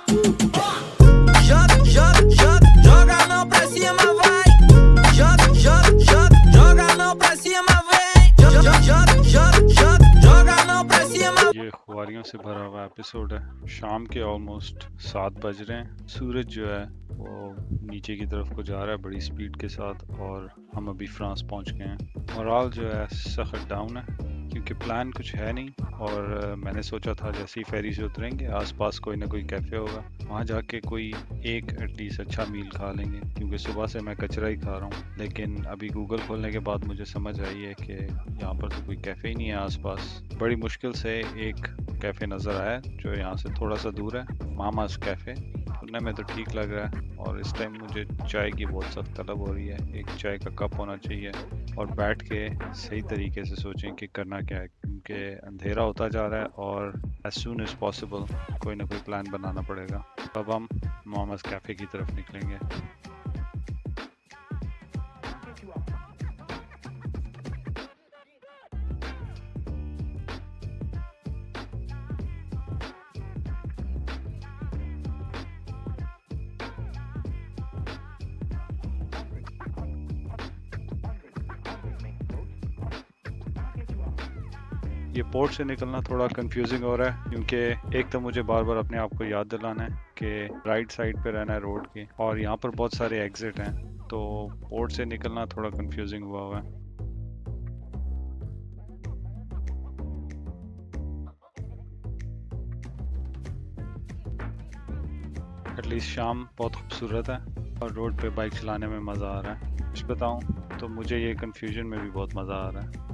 Joga a mão pra cima, vai. Joga a mão pra cima, vem. Joga a mão pra cima. ये खुआरियों से भरा हुआ episode है। शाम के ऑलमोस्ट 7 बज रहे हैं। सूरज जो है वो नीचे की तरफ को जा रहा है बड़ी स्पीड के साथ और हम अभी फ्रांस पहुंच गए हैं। मोराल जो है सख्त डाउन है क्योंकि प्लान कुछ है नहीं और मैंने सोचा था जैसे ही फेरी से उतरेंगे आसपास कोई ना कोई कैफ़े होगा, वहाँ जाके कोई एक एटलीस्ट अच्छा मील खा लेंगे क्योंकि सुबह से मैं कचरा ही खा रहा हूँ। लेकिन अभी गूगल खोलने के बाद मुझे समझ आई है कि यहाँ पर तो कोई कैफ़े ही नहीं है आसपास। बड़ी मुश्किल से एक कैफ़े नज़र आया जो यहाँ से थोड़ा सा दूर है, मामास कैफ़े। सुनने में तो ठीक लग रहा है और इस टाइम मुझे चाय की बहुत सख्त तलब हो रही है। एक चाय का कप होना चाहिए और बैठ के सही तरीके से सोचें कि करना क्या है क्योंकि अंधेरा होता जा रहा है और as soon as possible कोई ना कोई प्लान बनाना पड़ेगा। अब हम मामास कैफ़े की तरफ निकलेंगे। ये पोर्ट से निकलना थोड़ा कंफ्यूजिंग हो रहा है क्योंकि एक तो मुझे बार बार अपने आप को याद दिलाना है कि राइट साइड पे रहना है रोड के और यहाँ पर बहुत सारे एग्जिट हैं, तो पोर्ट से निकलना थोड़ा कंफ्यूजिंग हुआ है। एटलीस्ट शाम बहुत खूबसूरत है और रोड पे बाइक चलाने में मज़ा आ रहा है। कुछ बताऊँ तो मुझे ये कंफ्यूजन में भी बहुत मज़ा आ रहा है।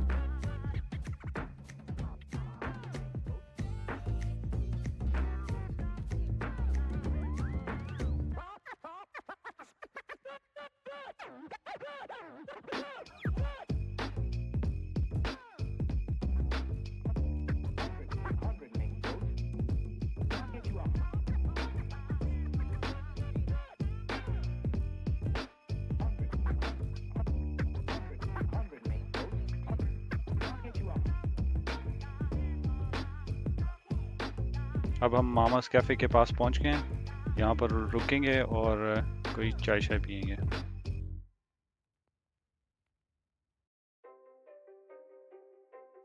अब हम मामास कैफ़े के पास पहुंच गए हैं। यहाँ पर रुकेंगे और कोई चाय शाय पियेंगे।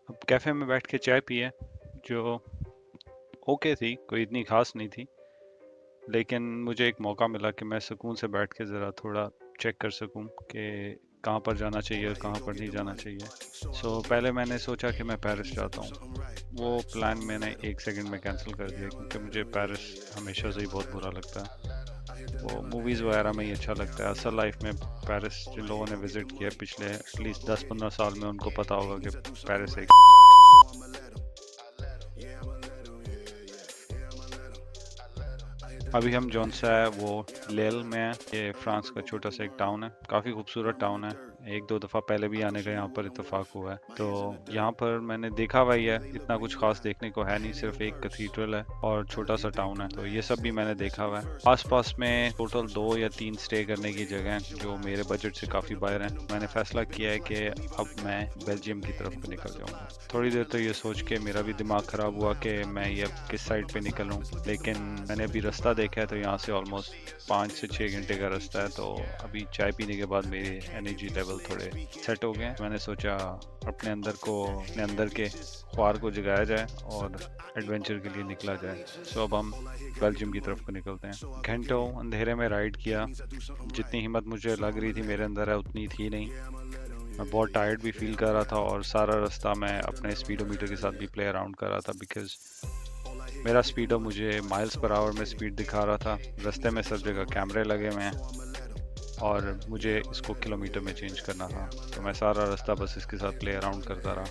अब कैफ़े में बैठ के चाय पिए जो ओके थी, कोई इतनी ख़ास नहीं थी, लेकिन मुझे एक मौका मिला कि मैं सुकून से बैठ के ज़रा थोड़ा चेक कर सकूं कि कहाँ पर जाना चाहिए और कहाँ पर नहीं जाना चाहिए। सो पहले मैंने सोचा कि मैं पेरिस जाता हूँ। वो प्लान मैंने 1 सेकंड में कैंसिल कर दिया क्योंकि मुझे पेरिस हमेशा से ही बहुत बुरा लगता है। वो मूवीज़ वगैरह में ही अच्छा लगता है। असल लाइफ में पेरिस जिन लोगों ने विज़िट किया पिछले एटलीस्ट 10-15 साल में उनको पता होगा कि पेरिस एक अभी हम जौन सा है वो लेल में है। ये फ्रांस का छोटा सा एक टाउन है, काफ़ी खूबसूरत टाउन है। 1-2 दफ़ा पहले भी आने का यहाँ पर इत्तेफाक हुआ है, तो यहाँ पर मैंने देखा हुआ ही है। इतना कुछ खास देखने को है नहीं, सिर्फ एक कैथीड्रल है और छोटा सा टाउन है, तो ये सब भी मैंने देखा हुआ है। आसपास में टोटल 2 या 3 स्टे करने की जगह हैं जो मेरे बजट से काफ़ी बाहर हैं। मैंने फैसला किया है कि अब मैं बेल्जियम की तरफ को निकल जाऊँगा। थोड़ी देर तो ये सोच के मेरा भी दिमाग ख़राब हुआ कि मैं ये किस साइड पर निकलूँ, लेकिन मैंने अभी रास्ता देखा है तो यहाँ से ऑलमोस्ट 5 से 6 घंटे का रास्ता है। तो अभी चाय पीने के बाद मेरे एनर्जी लेवल थोड़े सेट हो गए। मैंने सोचा अपने अंदर के ख्वार को जगाया जाए और एडवेंचर के लिए निकला जाए। सो अब हम बेल्जियम की तरफ को निकलते हैं। घंटों अंधेरे में राइड किया, जितनी हिम्मत मुझे लग रही थी मेरे अंदर है उतनी थी नहीं। मैं बहुत टायर्ड भी फील कर रहा था और सारा रास्ता मैं अपने स्पीडोमीटर के साथ भी प्ले अराउंड कर रहा था बिकॉज मेरा स्पीडो मुझे माइल्स पर आवर में स्पीड दिखा रहा था। रास्ते में सब जगह कैमरे लगे हुए हैं और मुझे इसको किलोमीटर में चेंज करना था, तो मैं सारा रास्ता बस इसके साथ प्ले अराउंड करता रहा,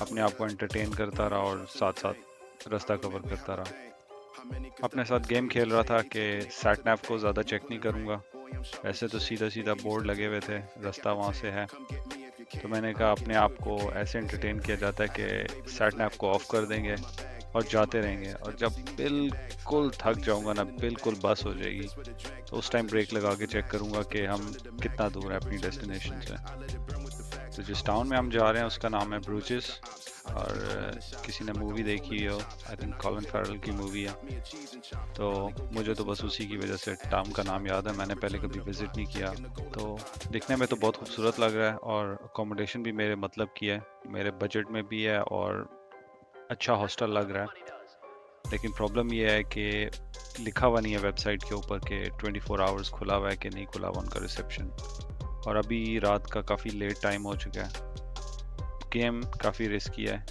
अपने आप को एंटरटेन करता रहा और साथ साथ रास्ता कवर करता रहा। अपने साथ गेम खेल रहा था कि सैट नैव को ज़्यादा चेक नहीं करूँगा। वैसे तो सीधा सीधा बोर्ड लगे हुए थे, रास्ता वहाँ से है, तो मैंने कहा अपने आप को ऐसे एंटरटेन किया जाता है कि सैट नैव को ऑफ कर देंगे और जाते रहेंगे, और जब बिल्कुल थक जाऊंगा ना, बिल्कुल बस हो जाएगी, तो उस टाइम ब्रेक लगा के चेक करूंगा कि हम कितना दूर है अपनी डेस्टिनेशन से। तो जिस टाउन में हम जा रहे हैं उसका नाम है ब्रूजेस। और किसी ने मूवी देखी हो, आई थिंक कॉलिन फैरल की मूवी है, तो मुझे तो बस उसी की वजह से टाउन का नाम याद है। मैंने पहले कभी विज़िट नहीं किया। तो दिखने में तो बहुत खूबसूरत लग रहा है और अकोमोडेशन भी मेरे मतलब की है, मेरे बजट में भी है और अच्छा हॉस्टल लग रहा है। लेकिन प्रॉब्लम ये है कि लिखा हुआ नहीं है वेबसाइट के ऊपर कि 24 आवर्स खुला हुआ है कि नहीं खुला हुआ उनका रिसेप्शन। और अभी रात का काफ़ी लेट टाइम हो चुका है। गेम काफ़ी रिस्की है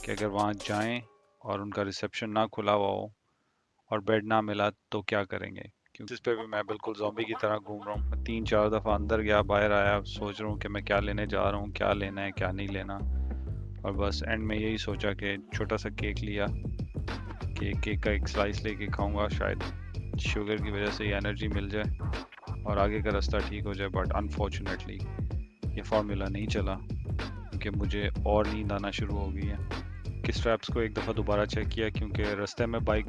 कि अगर वहाँ जाएं और उनका रिसेप्शन ना खुला हुआ हो और बेड ना मिला तो क्या करेंगे। क्योंकि इस पे भी मैं बिल्कुल ज़ॉम्बी की तरह घूम रहा हूँ। मैं 3-4 दफ़ा अंदर गया, बाहर आया, सोच रहा हूँ कि मैं क्या लेने जा रहा हूँ, क्या लेना है क्या नहीं लेना। और बस एंड में यही सोचा कि छोटा सा केक लिया कि केक का एक स्लाइस लेके खाऊंगा, शायद शुगर की वजह से ये एनर्जी मिल जाए और आगे का रास्ता ठीक हो जाए। बट अनफॉर्चुनेटली ये फार्मूला नहीं चला क्योंकि मुझे और नींद आना शुरू हो गई है। कि स्ट्रैप्स को एक दफ़ा दोबारा चेक किया क्योंकि रास्ते में बाइक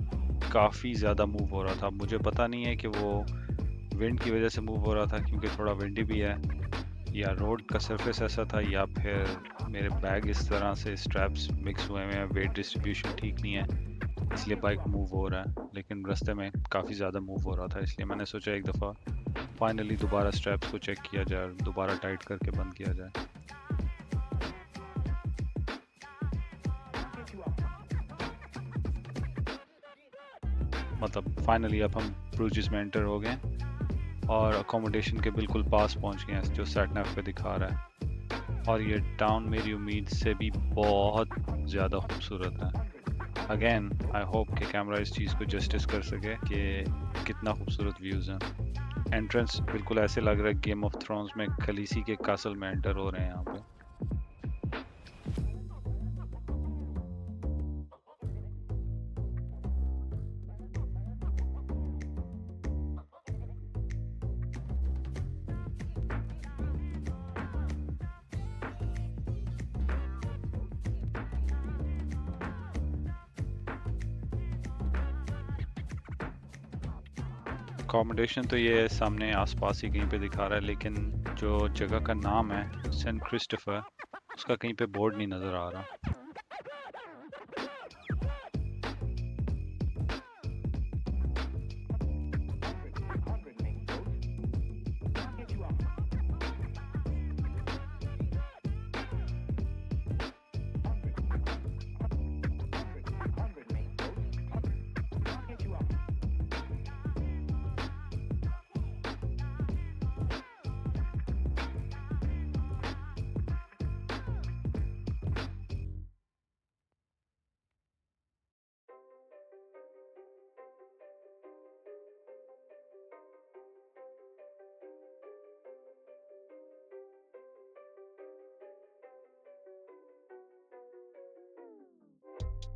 काफ़ी ज़्यादा मूव हो रहा था। मुझे पता नहीं है कि वो विंड की वजह से मूव हो रहा था क्योंकि थोड़ा विंडी भी है, या रोड का सरफेस ऐसा था, या फिर मेरे बैग इस तरह से स्ट्रैप्स मिक्स हुए हैं, वेट डिस्ट्रीब्यूशन ठीक नहीं है इसलिए बाइक मूव हो रहा है। लेकिन रास्ते में काफ़ी ज़्यादा मूव हो रहा था, इसलिए मैंने सोचा एक दफ़ा फाइनली दोबारा स्ट्रैप्स को चेक किया जाए और दोबारा टाइट करके बंद किया जाए। मतलब फाइनली अब हम ब्रूजेस में एंटर हो गए और अकोमोडेशन के बिल्कुल पास पहुंच गए हैं जो सैटनैव पे दिखा रहा है। और ये टाउन मेरी उम्मीद से भी बहुत ज़्यादा खूबसूरत है। अगेन आई होप कि कैमरा इस चीज़ को जस्टिस कर सके कि कितना खूबसूरत व्यूज़ हैं। एंट्रेंस बिल्कुल ऐसे लग रहा है गेम ऑफ थ्रोन्स में खलीसी के कासल में एंटर हो रहे हैं यहाँ पे। अकोमोडेशन तो ये सामने आसपास ही कहीं पे दिखा रहा है, लेकिन जो जगह का नाम है सेंट क्रिस्टोफर, उसका कहीं पे बोर्ड नहीं नज़र आ रहा।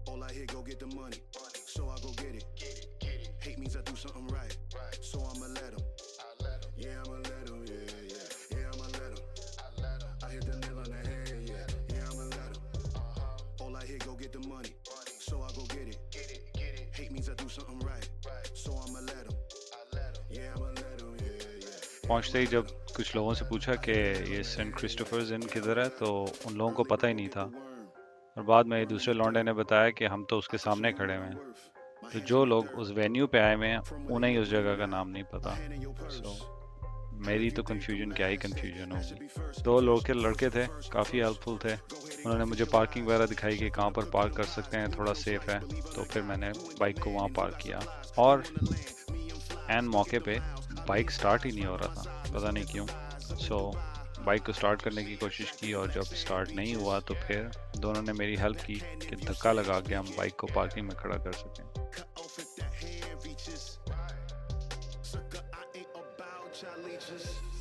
All I hear, go get the money, so I go get it. Hate means I do something right, so I'ma let 'em. Yeah, I'ma let 'em. Yeah, I'ma let 'em. I hit the nail on the head. Yeah, I'ma let 'em. All I hear, go get the money, so I go get it. Hate means I do something right, so I'ma let 'em. Yeah, I'ma let 'em. Yeah. पहुंचते ही जब कुछ लोगों से पूछा कि ये Saint Christophers इन किधर है, तो उन लोगों को पता ही नहीं था। और बाद में दूसरे लौंडे ने बताया कि हम तो उसके सामने खड़े हुए हैं। तो जो लोग उस वेन्यू पे आए हुए हैं उन्हें ही उस जगह का नाम नहीं पता। सो मेरी तो कन्फ्यूजन क्या ही कन्फ्यूजन होगी। दो लोकल लड़के थे, काफ़ी हेल्पफुल थे। उन्होंने मुझे पार्किंग वगैरह दिखाई कि कहाँ पर पार्क कर सकते हैं, थोड़ा सेफ है। तो फिर मैंने बाइक को वहाँ पार्क किया और एन मौके पे बाइक स्टार्ट ही नहीं हो रहा था, पता नहीं क्यों। सो बाइक को स्टार्ट करने की कोशिश की और जब स्टार्ट नहीं हुआ तो फिर दोनों ने मेरी हेल्प की कि धक्का लगा के हम बाइक को पार्किंग में खड़ा कर सकें।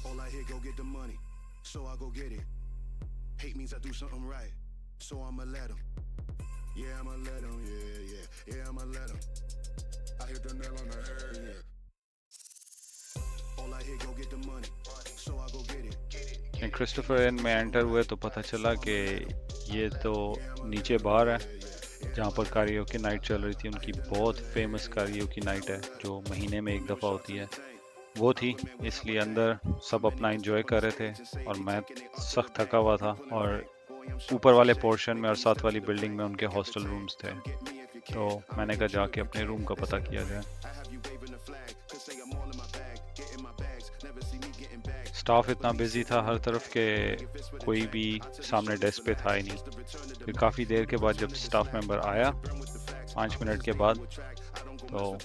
All I hear, go get the money, so I go get it. Hate means I do something right, so I'ma let 'em. Yeah, I'ma let 'em. Yeah, I'ma let 'em. I hit the nail on the head. All I hear, go get the money, so I go get it. Christopher इन में enter हुए तो पता चला कि ये तो नीचे बार है जहाँ पर कारियोकी नाइट चल रही थी। उनकी बहुत फेमस कारियोकी नाइट है जो महीने में एक दफ़ा होती है, वो थी। इसलिए अंदर सब अपना एंजॉय कर रहे थे और मैं सख्त थका हुआ था और ऊपर वाले पोर्शन में और साथ वाली बिल्डिंग में उनके हॉस्टल रूम्स थे, तो मैंने कहा जाके अपने रूम का पता किया जाए। स्टाफ इतना बिजी था हर तरफ के कोई भी सामने डेस्क पे था ही नहीं। फिर काफ़ी देर के बाद जब स्टाफ मेंबर आया 5 मिनट के बाद, तो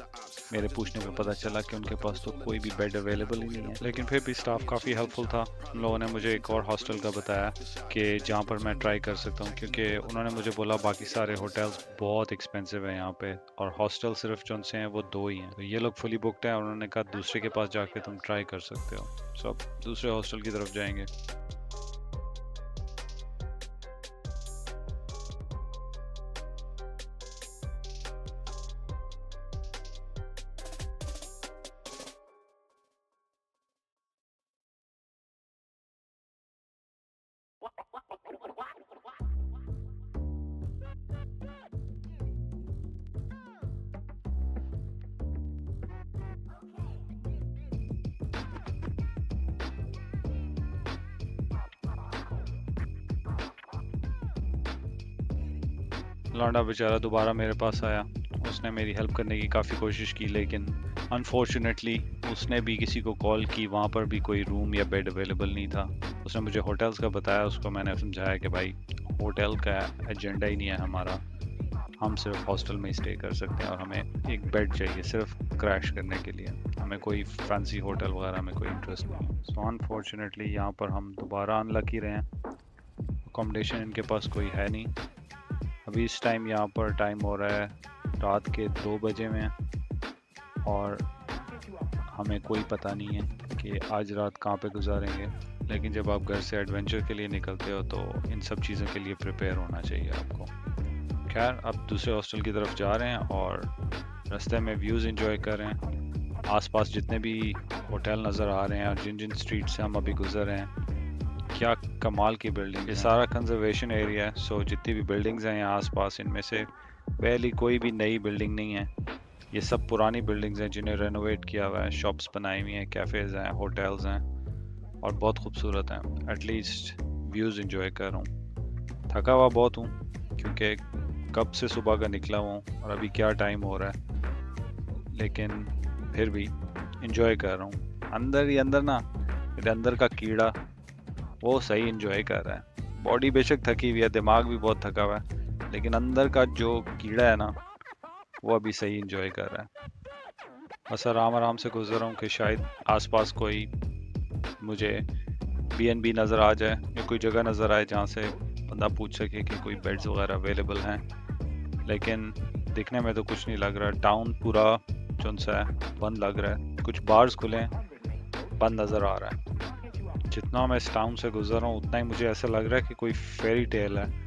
मेरे पूछने पे पता चला कि उनके पास तो कोई भी बेड अवेलेबल ही नहीं है। लेकिन फिर भी स्टाफ काफ़ी हेल्पफुल था। उन लोगों ने मुझे एक और हॉस्टल का बताया कि जहाँ पर मैं ट्राई कर सकता हूँ, क्योंकि उन्होंने मुझे बोला बाकी सारे होटल्स बहुत एक्सपेंसिव हैं यहाँ पे और हॉस्टल सिर्फ जो से हैं वो 2 ही हैं। तो ये लोग फुली बुकड हैं और उन्होंने कहा दूसरे के पास जाके तुम ट्राई कर सकते हो। सो अब दूसरे हॉस्टल की तरफ जाएंगे। लौंडा बेचारा दोबारा मेरे पास आया। उसने मेरी हेल्प करने की काफ़ी कोशिश की, लेकिन अनफॉर्चुनेटली उसने भी किसी को कॉल की, वहाँ पर भी कोई रूम या बेड अवेलेबल नहीं था। उसने मुझे होटल्स का बताया, उसको मैंने समझाया कि भाई होटल का एजेंडा ही नहीं है हमारा, हम सिर्फ हॉस्टल में ही स्टे कर सकते हैं और हमें एक बेड चाहिए सिर्फ क्रैश करने के लिए, हमें कोई फैंसी होटल वगैरह में कोई इंटरेस्ट नहीं है। सो अनफॉर्चुनेटली यहाँ पर हम दोबारा अनलकी रहे हैं। अकोमोडेशन इनके पास कोई है नहीं। अभी इस टाइम यहाँ पर टाइम हो रहा है रात के 2 बजे में और हमें कोई पता नहीं है कि आज रात कहाँ पे गुजारेंगे। लेकिन जब आप घर से एडवेंचर के लिए निकलते हो तो इन सब चीज़ों के लिए प्रिपेयर होना चाहिए आपको। खैर अब दूसरे हॉस्टल की तरफ जा रहे हैं और रास्ते में व्यूज़ एंजॉय कर रहे हैं। आसपास जितने भी होटल नज़र आ रहे हैं और जिन जिन स्ट्रीट से हम अभी गुजर रहे हैं, क्या कमाल की बिल्डिंग। ये सारा कंजर्वेशन एरिया है, सो जितनी भी बिल्डिंग्स हैं यहाँ आसपास, इनमें से पहली कोई भी नई बिल्डिंग नहीं है। ये सब पुरानी बिल्डिंग्स हैं जिन्हें रेनोवेट किया हुआ है, शॉप्स बनाई हुई हैं, कैफ़ेज़ हैं, होटल्स हैं और बहुत खूबसूरत हैं। एटलीस्ट व्यूज़ इंजॉय कर रहा हूँ। थका हुआ बहुत हूँ क्योंकि कब से सुबह का निकला हुआ हूँ और अभी क्या टाइम हो रहा है, लेकिन फिर भी इंजॉय कर रहा हूँ। अंदर ही अंदर ना, मेरे अंदर का कीड़ा वो सही इंजॉय कर रहा है। बॉडी बेशक थकी हुई है, दिमाग भी बहुत थका हुआ है, लेकिन अंदर का जो कीड़ा है ना वो अभी सही इंजॉय कर रहा है। बस आराम से गुजर रहा हूँ कि शायद आसपास कोई मुझे B&B नज़र आ जाए या कोई जगह नज़र आए जहाँ से बंदा पूछ सके कि कोई बेड्स वगैरह अवेलेबल हैं। लेकिन दिखने में तो कुछ नहीं लग रहा। टाउन पूरा जो सा है बंद लग रहा है। कुछ बार्स खुले हैं, बंद नज़र आ रहा है। जितना मैं इस टाउन से गुजर रहा हूँ उतना ही मुझे ऐसा लग रहा है कि कोई फेरी टेल है।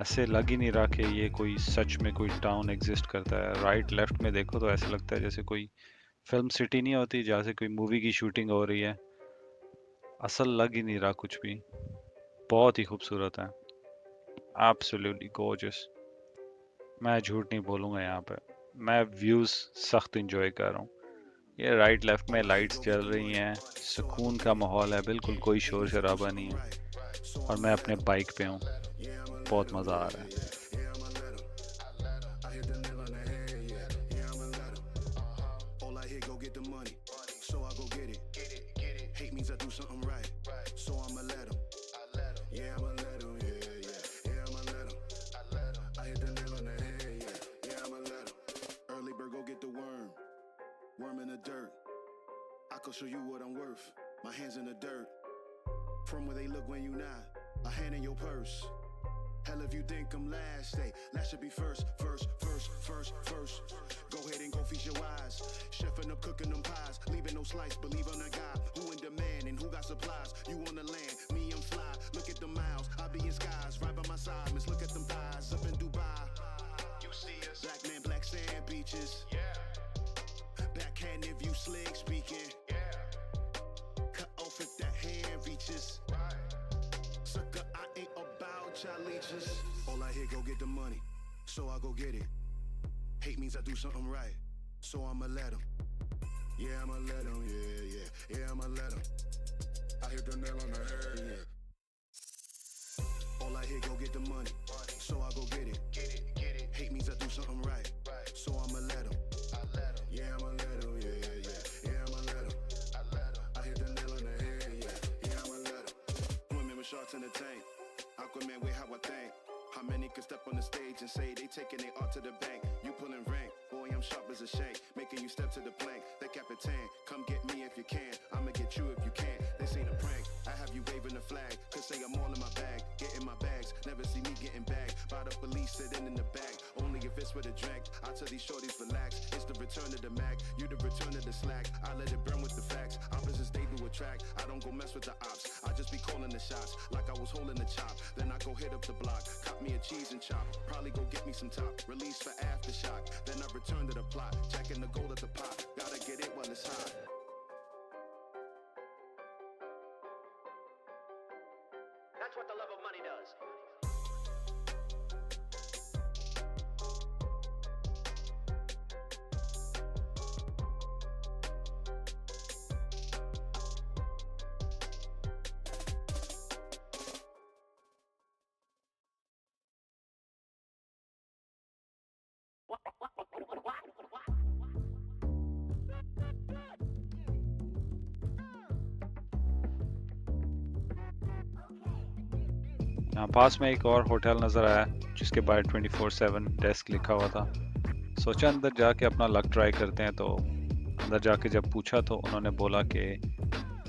ऐसे लग ही नहीं रहा कि ये कोई सच में कोई टाउन एग्जिस्ट करता है। राइट लेफ्ट में देखो तो ऐसा लगता है जैसे कोई फिल्म सिटी नहीं होती जहाँ से कोई मूवी की शूटिंग हो रही है। असल लग ही नहीं रहा कुछ भी। बहुत ही खूबसूरत है, एब्सोल्युटली गॉर्जियस। मैं झूठ नहीं बोलूँगा, यहाँ पे मैं व्यूज़ सख्त इंजॉय कर रहा हूँ। ये राइट लेफ्ट में लाइट्स जल रही हैं, सुकून का माहौल है, बिल्कुल कोई शोर शराबा नहीं है और मैं अपने बाइक पे हूँ। बहुत मज़ा आ रहा है। Worm in the dirt, I could show you what I'm worth. My hands in the dirt, from where they look when you not. A hand in your purse. Hell if you think I'm last, hey, last should be first. Go ahead and go feast your eyes. Chefing up, cooking them pies, leaving no slice. Believe on a guy who in demand and who got supplies. You on the land, me I'm fly. Look at the miles, I be in skies. Right by my side, miss look at them thighs. Up in Dubai, you see us. Black man, black sand beaches. Backhand if you slick speaking. Cut off if that hand reaches. Sucker, I ain't about y'all leeches. All I hear, go get the money, so I go get it. Hate means I do something right, so I'ma let him. Yeah, I'ma let him, yeah, I'ma let him. I hit the nail on the head, yeah. All I here go get the money, so I go get it. Hate means I do something right, so I'ma let 'em. Yeah, I'ma let 'em. Yeah, I'ma let 'em. I hit the nail on the head. Yeah, I'ma let 'em. Women with sharks in the tank. Aquaman with how I think. How many could step on the stage and say they taking their art to the bank? You pulling rank, boy, I'm sharp as a shank. Making you step to the plank, the Capitan. Come get me if you can, I'ma get you if you can. This ain't a prank, I have you waving the flag. Could say I'm all in my bag, getting my bags. Never see me getting bagged by the police sitting in the back. Only if it's with a drink, I tell these shorties relax. It's the return of the Mac, you the return of the slack. I let it burn with the facts, opposites they do attract. I don't go mess with the ops, I just be calling the shots. Like I was holding the chop, then I go hit up the block. Cop me a cheese and chop, probably go get me some top. Release for aftershock, then I return to the plot. Checking the gold at the pot, gotta get it while it's hot. That's what the love of money does. यहाँ पास में एक और hotel नज़र आया जिसके बाहर 24/7 desk लिखा हुआ था। सोचा अंदर जाके अपना लक ट्राई करते हैं, तो अंदर जाके जब पूछा तो उन्होंने बोला कि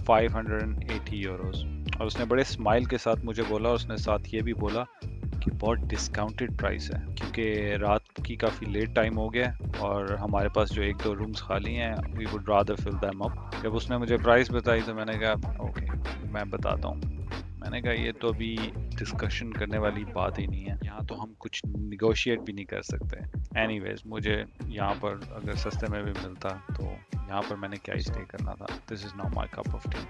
580 यूरोस, और उसने बड़े स्माइल के साथ मुझे बोला, और उसने साथ ये भी बोला कि बहुत डिस्काउंटेड प्राइस है क्योंकि रात की काफ़ी लेट टाइम हो गया और हमारे पास जो 1-2 रूम्स खाली हैं, we would rather fill them up. जब उसने मुझे प्राइस बताई तो मैंने कहा ओके, मैं बताता हूँ। मैंने कहा ये तो अभी डिस्कशन करने वाली बात ही नहीं है, यहाँ तो हम कुछ निगोशिएट भी नहीं कर सकते। एनीवेज, मुझे यहाँ पर अगर सस्ते में भी मिलता तो यहाँ पर मैंने क्या ही स्टे करना था। This is not my cup of T.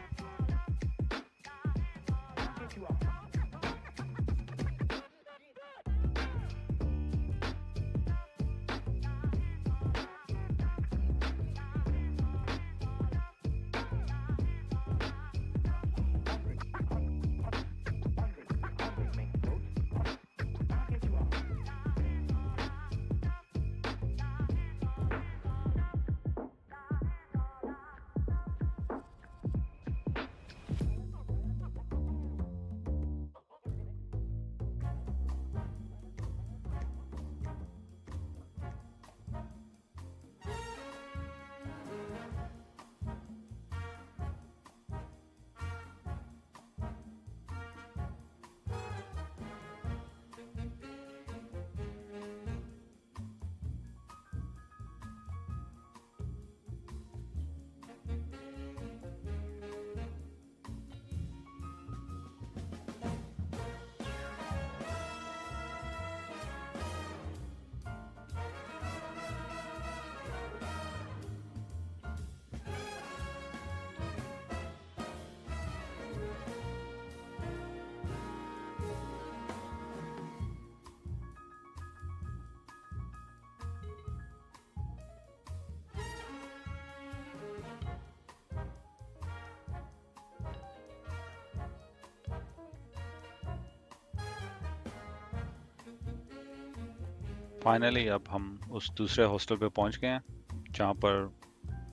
Finally अब हम उस दूसरे हॉस्टल पे पहुंच गए हैं जहाँ पर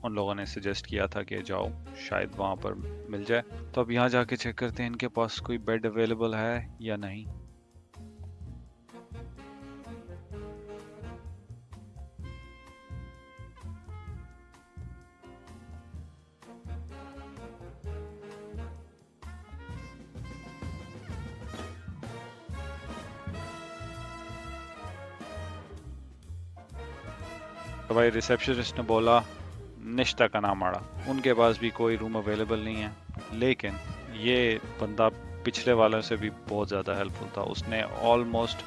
उन लोगों ने सजेस्ट किया था कि जाओ, शायद वहाँ पर मिल जाए। तो अब यहाँ जाके चेक करते हैं इनके पास कोई बेड अवेलेबल है या नहीं। तो भाई रिसेप्शनिस्ट ने बोला निश्ता का नाम आड़ा, उनके पास भी कोई रूम अवेलेबल नहीं है। लेकिन ये बंदा पिछले वालों से भी बहुत ज़्यादा हेल्पफुल था। उसने ऑलमोस्ट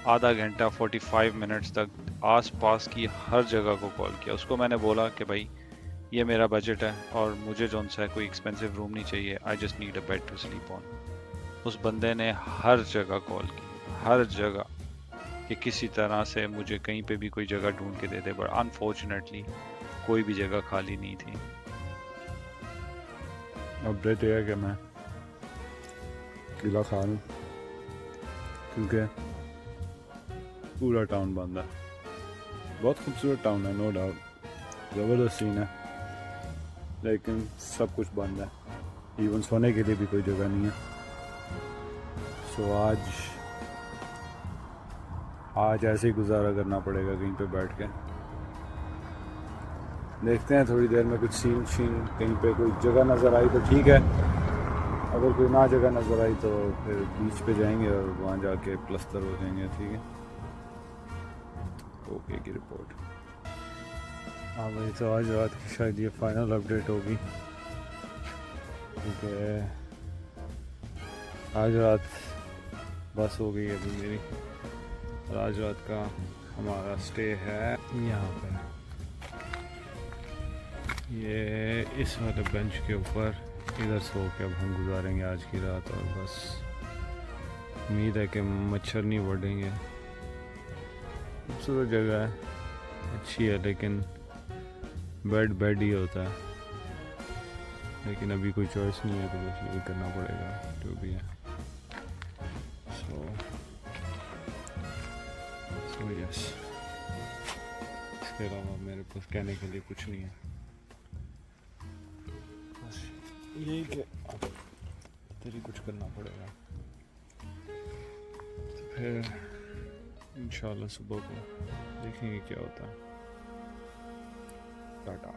आधा घंटा 45 मिनट्स तक आसपास की हर जगह को कॉल किया। उसको मैंने बोला कि भाई ये मेरा बजट है और मुझे जो सा कोई एक्सपेंसिव रूम नहीं चाहिए, I just need a bed to sleep on. उस बंदे ने हर जगह कॉल की, हर जगह, कि किसी तरह से मुझे कहीं पे भी कोई जगह ढूंढ के दे दे, बट अनफॉर्चुनेटली कोई भी जगह खाली नहीं थी। अपडेट ये है कि मैं किला खान हूँ क्योंकि पूरा टाउन बंद है। बहुत खूबसूरत टाउन है, नो डाउट, ज़बरदस्त सीन है, लेकिन सब कुछ बंद है, इवन सोने के लिए भी कोई जगह नहीं है। सो आज ऐसे ही गुजारा करना पड़ेगा कहीं पे बैठ के। देखते हैं थोड़ी देर में कुछ सीन कहीं पे कोई जगह नज़र आई तो ठीक है, अगर कोई ना जगह नज़र आई तो फिर बीच पे जाएंगे और वहाँ जाके प्लस्तर हो जाएंगे, ठीक है। ओके की रिपोर्ट। हाँ भाई, तो आज रात की शायद ये फाइनल अपडेट होगी, क्योंकि आज रात बस हो गई अभी मेरी, और आज रात का हमारा स्टे है यहाँ पे, ये इस वाले बेंच के ऊपर, इधर सो के अब हम गुजारेंगे आज की रात। और बस उम्मीद है कि मच्छर नहीं बढ़ेंगे। खूबसूरत जगह है, अच्छी है, लेकिन बेड ही होता है, लेकिन अभी कोई चॉइस नहीं है, तो बस यही करना पड़ेगा जो भी है। सो यस, इसके अलावा मेरे पास कहने के लिए कुछ नहीं है, बस यही कि तेरी कुछ करना पड़ेगा। तो फिर इंशाल्लाह सुबह को देखेंगे क्या होता है। टाटा।